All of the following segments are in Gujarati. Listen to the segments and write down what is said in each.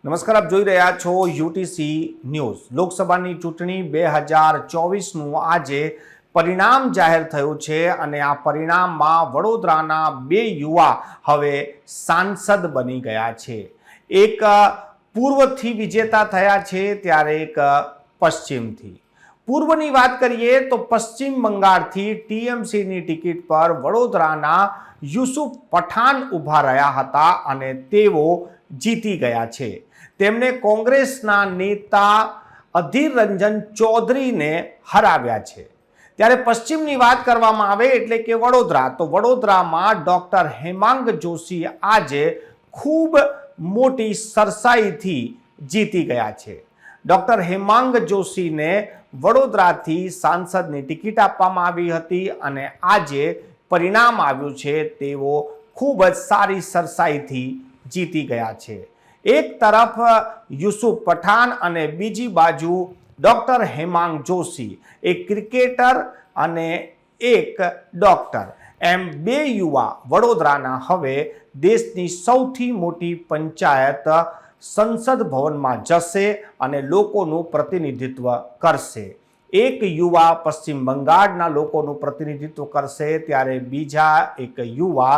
નમસ્કાર, આપ જોઈ રહ્યા છો યુટીસી ન્યૂઝ। લોકસભાની ચૂંટણી 2024નું આજે પરિણામ જાહેર થયું છે અને આ પરિણામમાં વડોદરાના બે યુવા હવે સાંસદ બની ગયા છે। એક પૂર્વથી વિજેતા થયા છે ત્યારે એક પશ્ચિમથી। પૂર્વની વાત કરીએ તો પશ્ચિમ બંગાળથી ટીએમસીની ટિકિટ પર વડોદરાના યુસુફ પઠાણ ઊભા રહ્યા હતા અને તેઓ જીતી ગયા છે। તેમણે કોંગ્રેસના નેતા અધીર રંજન ચૌધરીને હરાવ્યા છે। ત્યારે પશ્ચિમની વાત કરવામાં આવે એટલે કે વડોદરા, તો વડોદરામાં ડોક્ટર હેમાંગ જોશી આજે ખૂબ મોટી સરસાઈથી જીતી ગયા છે। ડોક્ટર હેમાંગ જોશીને વડોદરાથી સાંસદની ટિકિટ આપવામાં આવી હતી અને આજે પરિણામ આવ્યું છે તેઓ ખૂબ જ સારી સરસાઈથી જીતી ગયા છે। એક તરફ યુસુફ પઠાણ અને બીજી બાજુ ડોક્ટર હેમાંગ જોશી, એક ક્રિકેટર અને એક ડોક્ટર, એમ બે યુવા વડોદરાના હવે દેશની સૌથી મોટી પંચાયત સંસદ ભવનમાં જશે અને લોકોનું પ્રતિનિધિત્વ કરશે। એક યુવા પશ્ચિમ બંગાળના લોકોનું પ્રતિનિધિત્વ કરશે ત્યારે બીજા એક યુવા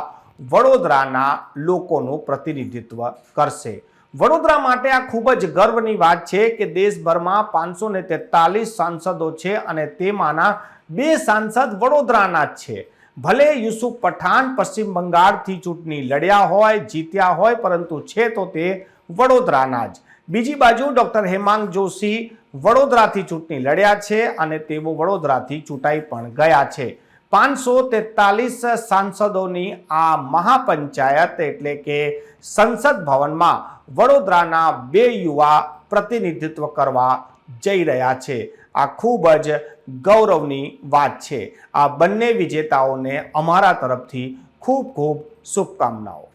વડોદરાના લોકોનું પ્રતિનિધિત્વ કરશે। વડોદરા માટે આ ખૂબ જ ગર્વની વાત છે કે દેશભરમાં 543 સાંસદો છે અને તેમાંના બે સાંસદ વડોદરાના જ છે। ભલે યુસુફ પઠાણ પશ્ચિમ બંગાળથી ચૂંટણી લડ્યા હોય, જીત્યા હોય, પરંતુ છે તો તે વડોદરાના જ। બીજી બાજુ ડોક્ટર હેમાંગ જોશી વડોદરાથી ચૂંટણી લડ્યા છે અને તેઓ વડોદરાથી ચૂંટાઈ પણ ગયા છે। 543 સાંસદોની આ મહાપંચાયત એટલે કે સંસદ ભવનમાં વડોદરાના બે યુવા પ્રતિનિધિત્વ કરવા જઈ રહ્યા છે। આ ખૂબ જ ગૌરવની વાત છે। આ બંને વિજેતાઓને અમારા તરફથી ખૂબ ખૂબ શુભકામનાઓ।